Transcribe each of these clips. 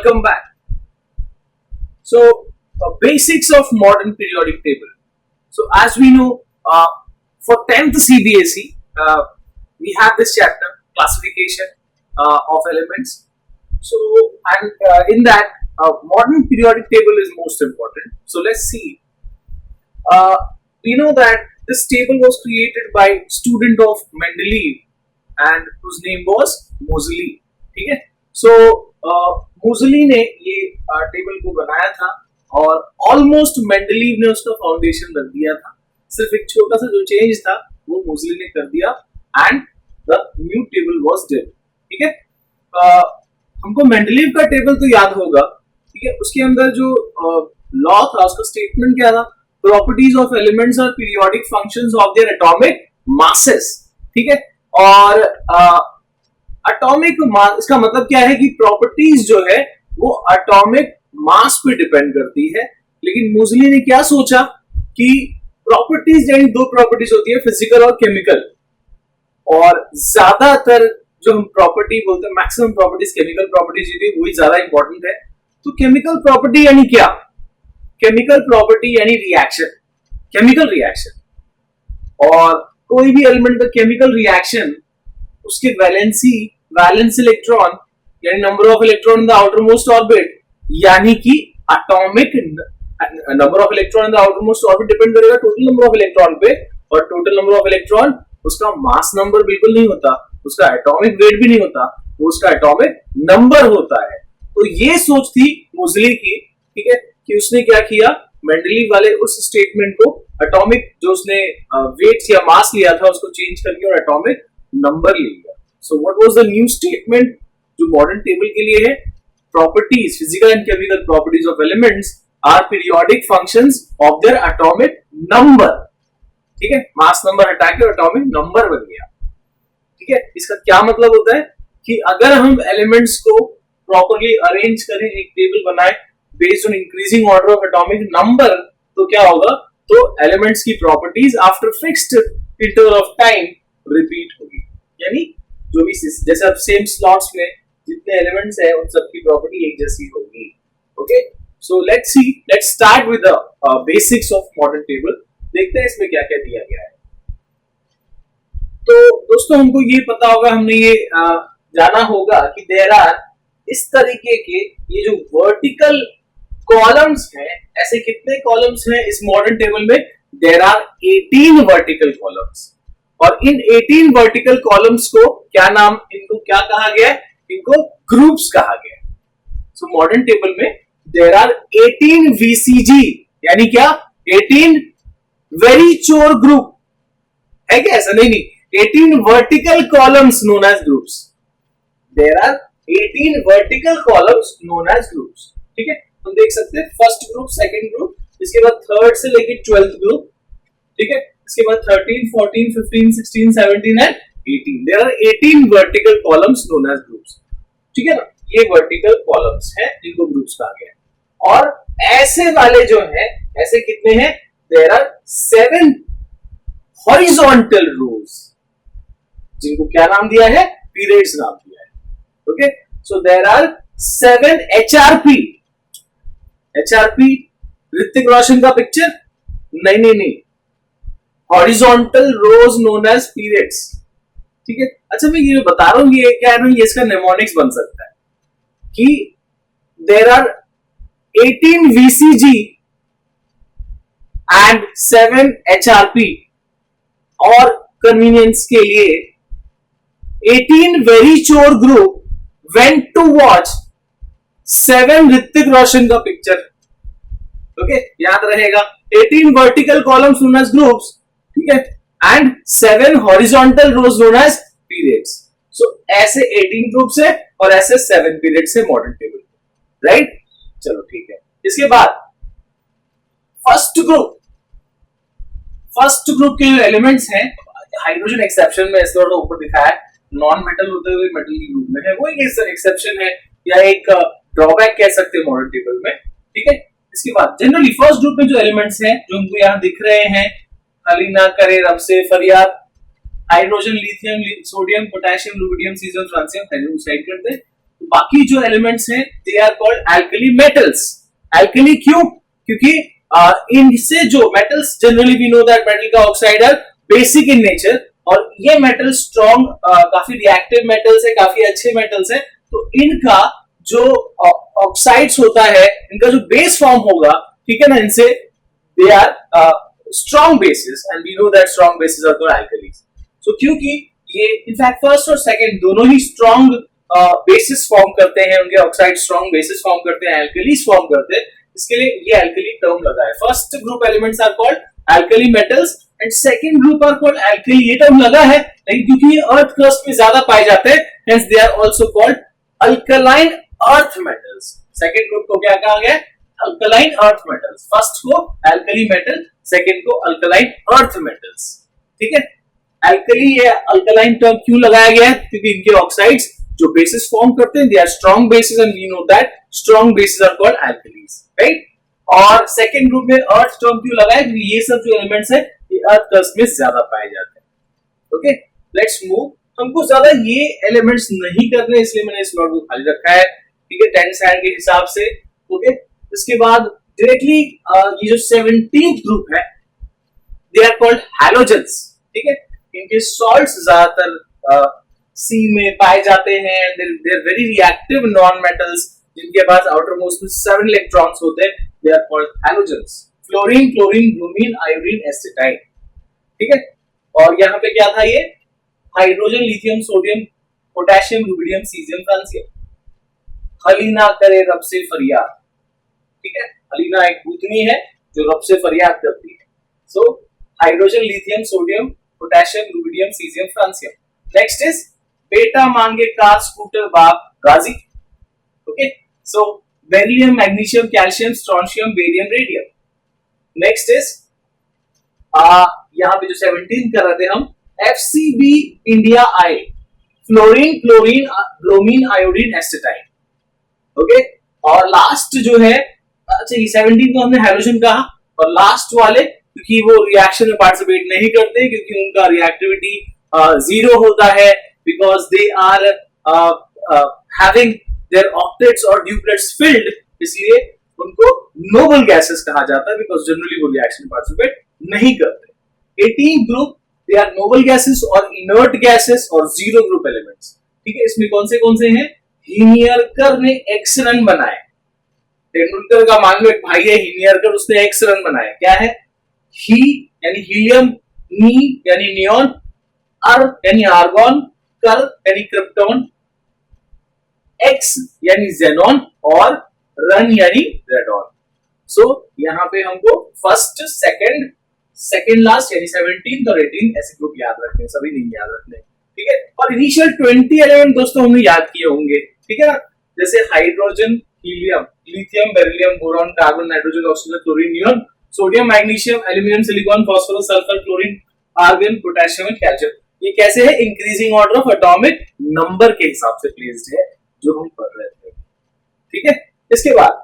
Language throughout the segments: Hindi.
welcome back. So, basics of modern periodic table. So, as we know, for 10th CBSE, we have this chapter, classification of elements. So, and in that, modern periodic table is most important. So, let's see. We know that this table was created by student of Mendeleev and whose name was Moseley. ठीक है? So मोज़ली ने ये टेबल को बनाया था और ऑलमोस्ट मेंडलीव ने उसका फाउंडेशन रख दिया था. सिर्फ एक छोटा सा जो चेंज था वो मोज़ली ने कर दिया and the new table was there. ठीक है, हमको मेंडलीव का टेबल तो याद होगा. ठीक है, उसके अंदर जो लॉ था उसका स्टेटमेंट क्या था? Properties of elements are periodic functions of their atomic masses. ठीक है, और एटॉमिक मास, इसका मतलब क्या है कि प्रॉपर्टीज जो है वो एटॉमिक मास पे डिपेंड करती है. लेकिन मोज़ली ने क्या सोचा कि प्रॉपर्टीज यानी दो प्रॉपर्टीज होती है, फिजिकल और केमिकल, और ज्यादातर जो हम प्रॉपर्टी बोलते हैं मैक्सिमम प्रॉपर्टीज केमिकल प्रॉपर्टीज होती है, वही ज्यादा इंपॉर्टेंट है. तो केमिकल प्रॉपर्टी यानी क्या? केमिकल प्रॉपर्टी यानी रिएक्शन, केमिकल रिएक्शन. और कोई भी एलिमेंट का केमिकल रिएक्शन उसके वैलेंस इलेक्ट्रॉन यानी number of electron in the outer most orbit, यानी कि atomic number of electron in the outer most orbit depend करेगा टोटल नंबर ऑफ इलेक्ट्रॉन पे. और टोटल नंबर ऑफ इलेक्ट्रॉन उसका मास नंबर बिल्कुल नहीं होता, उसका एटॉमिक वेट भी नहीं होता, वो उसका एटॉमिक नंबर होता है. तो ये सोच थी मोज़ली की. ठीक है, कि उसने क्या किया, मेंडलीव वाले उस स्टेटमेंट को एटॉमिक जो उसने वेट या मास लिया था उसको चेंज करके और एटॉमिक नंबर ले लिया. So what was the new statement जो मॉडर्न टेबल के लिए है? Properties, physical and chemical properties of elements are periodic functions of their atomic number. ठीक है, मास नंबर हटा के एटॉमिक नंबर बन गया. ठीक है, इसका क्या मतलब होता है कि अगर हम एलिमेंट्स को प्रॉपर्ली अरेंज करें, एक टेबल बनाए based on increasing order of atomic number, तो क्या होगा? तो एलिमेंट्स की properties after fixed interval of time repeat होगी. यानी जो भी जैसे अब सेम स्लॉट्स में जितने एलिमेंट्स हैं उन सब की प्रॉपर्टी एक जैसी होगी. Okay, so let's start with the basics of modern table. देखते हैं इसमें क्या क्या दिया गया है. तो दोस्तों, हमको ये पता होगा, हमने ये जाना होगा कि देयर आर इस तरीके के ये जो वर्टिकल कॉलम्स हैं, ऐसे कितने कॉलम्स हैं इस मॉडर्न टेबल में? There are 18 vertical columns. और इन 18 वर्टिकल कॉलम्स को क्या नाम, इनको क्या कहा गया है? इनको ग्रुप्स कहा गया है. सो मॉडर्न टेबल में देयर आर 18 वीसीजी, यानी क्या? 18 वेरी चोर ग्रुप है क्या? ऐसा नहीं, 18 vertical columns known as groups. There are 18 vertical columns known as groups. ठीक है, हम देख सकते हैं फर्स्ट ग्रुप, सेकंड ग्रुप, इसके बाद थर्ड से लेकर 12th ग्रुप. ठीक है, इसके बाद 13, 14, 15, 16, 17 and 18. There are 18 vertical columns known as groups. ठीक है ना, ये वर्टिकल कॉलम्स हैं जिनको ग्रुप्स कहा गया है. और ऐसे वाले जो हैं, ऐसे कितने हैं? देयर आर 7 हॉरिजॉन्टल रोज, जिनको क्या नाम दिया है? पीरियड्स नाम दिया है. Okay, so there are 7 HRP. HRP Hrithik Roshan का पिक्चर? नहीं, horizontal rows known as periods. ठीक है, अच्छा मैं ये बता रहा हूं, ये क्या है ना, ये इसका नेमोनिक्स बन सकता है कि there are 18 VCG and 7 HRP. और कन्वीनियंस के लिए 18 वेरी चोर group went to watch 7 Hrithik Roshan का पिक्चर. ओके, याद रहेगा, 18 vertical columns known as groups. ठीक है, and 7 horizontal rows known as periods. So ऐसे 18 ग्रुप्स है और ऐसे 7 पीरियड्स है मॉडर्न टेबल. राइट, चलो ठीक है. इसके बाद फर्स्ट ग्रुप के जो एलिमेंट्स हैं, हाइड्रोजन एक्सेप्शन में इस तरह ऊपर दिखाया है, नॉन मेटल होते हुए मेटल के ग्रुप में है, वो एक एक्सेप्शन है या एक ड्रॉबैक कह सकते हैं मॉडर्न टेबल में. ठीक है, इसके बाद जनरली फर्स्ट ग्रुप में जो एलिमेंट्स हैं जो हमको यहाँ दिख रहे हैं, खाली ना करे रब से फरियाद, hydrogen, lithium, sodium, potassium, rubidium, caesium, francium, helium side करते हैं. बाकी जो एलिमेंट्स हैं they are called alkali metals. Alkali क्यों? क्योंकि इनसे जो metals, generally we know that metal का oxide are basic in nature, और ये मेटल स्ट्रॉन्ग, काफी रिएक्टिव मेटल्स है, काफी अच्छे मेटल्स है। तो इनका जो ऑक्साइड्स होता है, इनका जो बेस फॉर्म होगा, ठीक है ना, इनसे they are strong bases, and we know that strong bases are called alkalis. So क्योंकि ये इनफैक्ट फर्स्ट और सेकंड दोनों ही स्ट्रॉन्ग बेसिस फॉर्म करते हैं, उनके ऑक्साइड स्ट्रॉन्ग बेसिस फॉर्म करते हैं, एल्कलीज फॉर्म करते हैं, इसके लिए ये एल्कली टर्म लगा है। First group elements are called alkali metals and second group are called alkali. ये टर्म लगा है लेकिन क्योंकि ये अर्थ क्रस्ट में ज्यादा पाए जाते हैं, hence they are also called alkaline earth metals. Second group को क्या कहा गया? Alkaline earth metals. फर्स्ट को एल्कली मेटल, सेकंड को अल्कलाइन अर्थ मेटल्स। ठीक है, एल्कली या अल्कलाइन टर्म क्यों लगाया गया है? क्योंकि इनके ऑक्साइड्स जो बेसिस फॉर्म करते हैं, they are strong bases, and we know that strong bases are called alkalies, right. और सेकंड ग्रुप में अर्थ टर्म क्यों लगाया? क्योंकि ये सब जो एलिमेंट्स है ये अर्थ क्रस्ट में ज्यादा पाए जाते हैं। Okay, let's move. हमको ज्यादा ये एलिमेंट्स नहीं करने, इसलिए मैंने इस नोट को खाली रखा है, ठीक है, 10 स्टैंडर्ड के हिसाब से। ओके, इसके बाद डायरेक्टली ये जो 17th ग्रुप है, दे आर कॉल्ड हैलोजेंस। ठीक है, इनके सॉल्ट्स ज्यादातर सी में पाए जाते हैं, they are very reactive non metals, जिनके पास आउटर मोस्ट में 7 इलेक्ट्रॉन्स होते हैं, they are called halogens. Fluorine, chlorine, bromine, iodine, astatine. ठीक है, और यहाँ पे क्या था? ये hydrogen, lithium, sodium, potassium, rubidium, caesium, francium. हलीना करे रब से फरियाद। ठीक है, हलीना एक भूतनी है जो रब से फरियाद करती है। So hydrogen, lithium, sodium, potassium, rubidium, caesium, francium. Next is बेटा मांगे कार, स्कूटर, बाप, राजी। Okay, so beryllium, magnesium, calcium, strontium, barium, radium. Next is यहाँ पे जो 17 कर रहे थे हम, FCB India I, fluorine, chlorine, bromine, iodine, एसिटाइड। Okay, और लास्ट जो है, अच्छा ये 17 को हमने हाइड्रोजन कहा, और लास्ट वाले क्योंकि वो रिएक्शन में पार्टिसिपेट नहीं करते, क्योंकि उनका रिएक्टिविटी 0 होता है, because they are having their octets और ड्यूप्लेट्स फिल्ड, इसलिए उनको नोबल गैसेस कहा जाता है, बिकॉज जनरली वो रिएक्शन में पार्टिसिपेट नहीं करते। 18 group, they are noble gases और इनर्ट गैसेस और 0 ग्रुप एलिमेंट्स। ठीक है, इसमें कौन से हैं? हीनियरकर ने X रन बनाए। तेंदुलकर का मान लो एक भाई है हीनियरकर, उसने X रन बनाए। क्या है? ही यानी हीलियम, नी यानी नियॉन, अर यानी आर्गॉन, कर यानी क्रिप्टॉन, एक्स यानी जेनॉन, और रन यानी रेडॉन। सो यहाँ पे हमको फर्स्ट, सेकंड लास्ट यानी 17 और 18 ऐसे ग्रुप याद रखने, सभी नहीं याद रखने। ठीक है, और इनिशियल 20 एलिमेंट दोस्तों हमने याद किए होंगे। ठीक है ना, जैसे hydrogen, helium, lithium, beryllium, boron, carbon, nitrogen, oxygen, chlorine, neon, sodium, magnesium, aluminium, silicon, phosphorus, sulphur, chlorine, argon, potassium, calcium. ये कैसे है? Increasing order of atomic number के हिसाब से प्लेस्ड है, जो हम पढ़ रहे थे। ठीक है, इसके बाद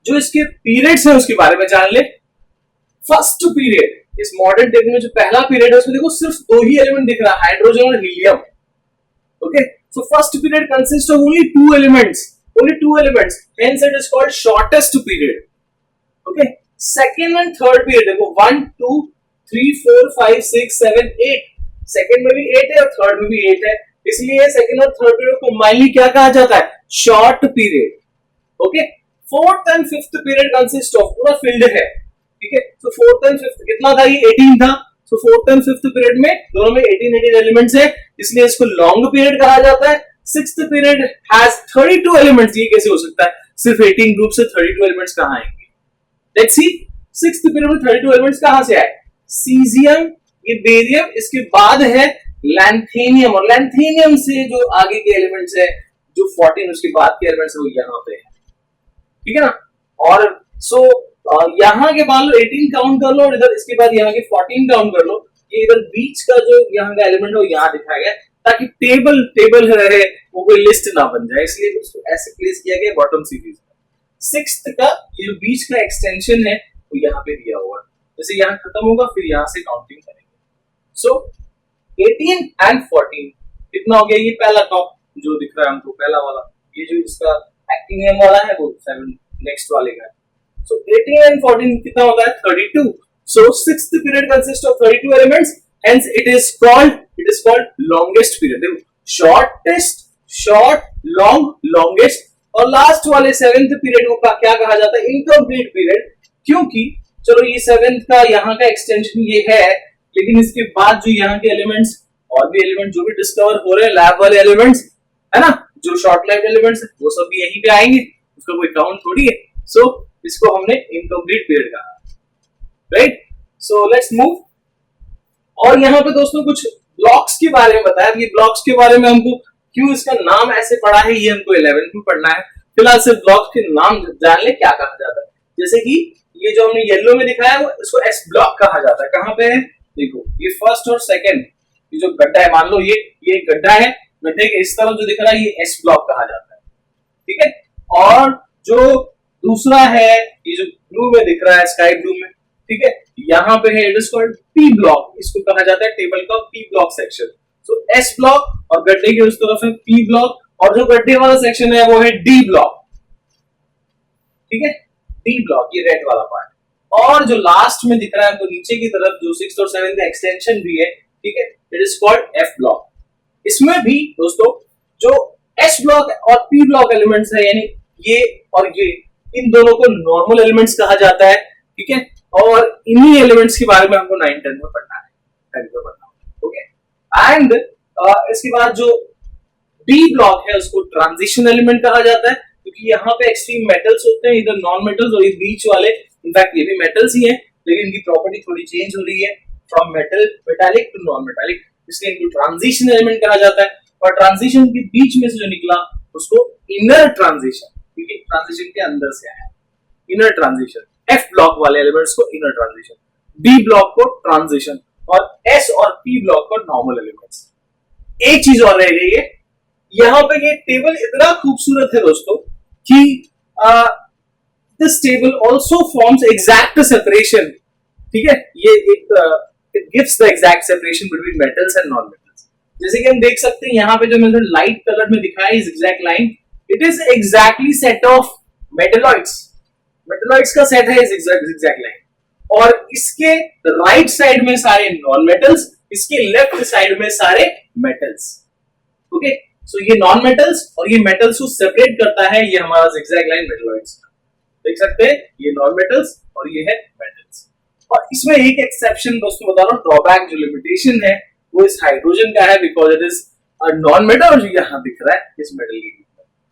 जो इसके पीरियड्स है उसके बारे में जान ले। फर्स्ट पीरियड, इस मॉडर्न टेबल में जो पहला पीरियड है उसमें देखो सिर्फ 2 ही एलिमेंट दिख रहा है, हाइड्रोजन और helium. Okay, so first period consist of only 2 elements, hence it is called shortest period. Okay, second and third period देखो 1 2 3 4 5 6 7 8, सेकंड में भी 8 है और थर्ड में भी 8 है, इसलिए सेकंड और थर्ड पीरियड को कंबाइनली क्या कहा जाता है? Short period. Okay, fourth and fifth period consist of, पूरा फील्ड है। ठीक है, तो फोर्थ एंड फिफ्थ कितना था? ये 18 था। सो फोर्थ एंड फिफ्थ पीरियड में दोनों में 18 एलिमेंट्स है, इसलिए इसको लॉन्ग पीरियड कहा जाता है। Sixth period has 32 elements. ये कैसे हो सकता है? सिर्फ 18 ग्रुप से 32 एलिमेंट्स कहां आएंगे? लेट्स सी, सिक्स्थ पीरियड में 32 एलिमेंट्स कहां से आए? सीजियम, ये बेरियम, इसके बाद है लैंथेनियम, और लैंथेनियम से जो आगे के एलिमेंट्स है, जो 14 उसके बाद के एलिमेंट्स है, वो यहाँ पे है। ठीक है ना, और सो यहाँ के मान लो 18 काउंट कर लो, और इधर इसके बाद यहाँ के 14 काउंट कर लो। ये इधर बीच का जो यहाँ का एलिमेंट है वो यहाँ दिखाया गया, ताकि टेबल रहे, वो कोई लिस्ट ना बन जाए, इसलिए उसको ऐसे प्लेस किया गया बॉटम सीरीज में। सिक्स्थ का ये जो बीच का एक्सटेंशन है वो यहाँ पे दिया हुआ है, जैसे यहाँ खत्म होगा फिर यहाँ से काउंटिंग करेंगे। सो 18 एंड 14 कितना हो गया? ये पहला टॉप, जो दिख रहा है हमको पहला वाला, ये जो इसका एक्टिंग नेम वाला है वो 7 नेक्स्ट वाले का है। So 18 and 14 कितना होता है 32. So sixth period consists of 32 elements. Hence it is called longest period. देखो shortest, short, long, longest और लास्ट वाले सेवेंथ पीरियड को क्या कहा जाता है इनकम्प्लीट पीरियड, क्योंकि चलो ये सेवेंथ का यहाँ का एक्सटेंशन ये है, लेकिन इसके बाद जो यहाँ के एलिमेंट्स और भी एलिमेंट जो भी डिस्कवर हो रहे हैं लैब वाले एलिमेंट्स है ना, जो शॉर्ट लाइफ एलिमेंट्स वो सब भी यहीं पे आएंगे, उसका कोई काउंट थोड़ी है। सो इसको हमने इनकम्प्लीट पीरियड कहा, राइट। So let's move. और यहाँ पे दोस्तों कुछ ब्लॉक्स के बारे में बताया, ये ब्लॉक्स के बारे में हमको क्यों इसका नाम ऐसे पड़ा है ये हमको 11th में पढ़ना है। फिलहाल सिर्फ ब्लॉक्स के नाम जान ले क्या कहा जाता है। जैसे कि ये जो हमने येलो में दिखाया है वो इसको एस ब्लॉक कहा जाता है। कहाँ पे है देखो, ये फर्स्ट और सेकंड ये जो गड्ढा है, मान लो ये गड्ढा है, गड्ढे के इस तरफ जो दिख रहा है ये एस ब्लॉक कहा जाता है, ठीक है। और जो दूसरा है ये जो ब्लू में दिख रहा है स्काई ब्लू में, ठीक है, यहाँ पे है it is called P block, इसको कहा जाता है टेबल का पी ब्लॉक सेक्शन। सो एस ब्लॉक और गड्ढे के उस तरफ है पी ब्लॉक, और जो गड्ढे वाला सेक्शन है वो है डी ब्लॉक, ठीक है, डी ब्लॉक ये रेड वाला पार्ट। और जो लास्ट में दिख रहा है वो नीचे की तरफ जो 6th और 7th का एक्सटेंशन भी है, ठीक है, it is called F block. इसमें भी दोस्तों जो एस ब्लॉक और पी ब्लॉक एलिमेंट्स है, यानी ये और ये, इन दोनों को नॉर्मल एलिमेंट्स कहा जाता है, ठीक है। और इन्हीं एलिमेंट्स के बारे में हमको 9th 10th में पढ़ना है, 10th में पढ़ना है, ओके। एंड इसके बाद जो डी ब्लॉक है उसको ट्रांजिशन एलिमेंट कहा जाता है, क्योंकि यहाँ पे एक्सट्रीम मेटल्स होते हैं, इधर नॉन मेटल्स और ये बीच वाले, इनफैक्ट ये भी मेटल्स ही हैं, लेकिन इनकी प्रॉपर्टी थोड़ी चेंज हो रही है from metallic to non metallic, इसलिए इनको ट्रांजिशन एलिमेंट कहा जाता है। और ट्रांजिशन के बीच में से जो निकला उसको इनर ट्रांजिशन, क्योंकि ट्रांजिशन के अंदर से आया, इनर ट्रांजिशन। एफ ब्लॉक वाले एलिमेंट्स को इनर ट्रांजिशन, डी ब्लॉक को ट्रांजिशन, और एस और पी ब्लॉक को नॉर्मल एलिमेंट्स। एक चीज और रह गई है, यहाँ पे ये टेबल इतना खूबसूरत है दोस्तों कि this table also forms exact separation, ठीक है, ये एक it gives the exact separation between metals and non metals. जैसे कि हम देख सकते हैं यहाँ पे जो मैंने लाइट कलर में दिखाया है exact line, it is exactly set of metalloids, metalloids का सेट है इस एग्जैक्ट लाइन, और इसके राइट साइड में सारे नॉन मेटल्स, इसके लेफ्ट साइड में सारे मेटल्स, ओके। सो ये नॉन मेटल्स और ये मेटल्स को सेपरेट करता है ये हमारा जिगजैग लाइन मेटलॉइड्स, देख सकते हैं ये नॉन मेटल्स और ये है मेटल्स। और इसमें एक एक्सेप्शन दोस्तों बता रहा हूं, ड्रॉबैक जो लिमिटेशन है वो इस हाइड्रोजन का है, because it is a non metal और जो यहाँ दिख रहा है इस मेटल की,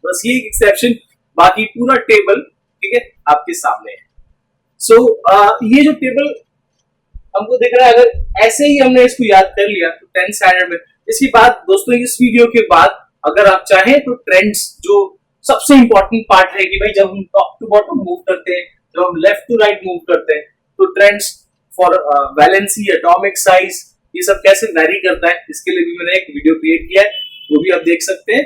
बस ये एक्सेप्शन, बाकी पूरा टेबल ठीक है आपके सामने है। सो ये जो टेबल हमको दिख रहा है, अगर ऐसे ही हमने इसको याद कर लिया तो 10th स्टैंडर्ड में, इसके बाद दोस्तों इस वीडियो के बाद अगर आप चाहें तो ट्रेंड्स जो सबसे इंपॉर्टेंट पार्ट है कि भाई जब हम टॉप टू बॉटम मूव करते हैं, जब हम लेफ्ट टू राइट मूव करते हैं, तो trends for valency, atomic size, ये सब कैसे वैरी करता है, इसके लिए भी मैंने एक वीडियो क्रिएट किया है, वो भी आप देख सकते हैं।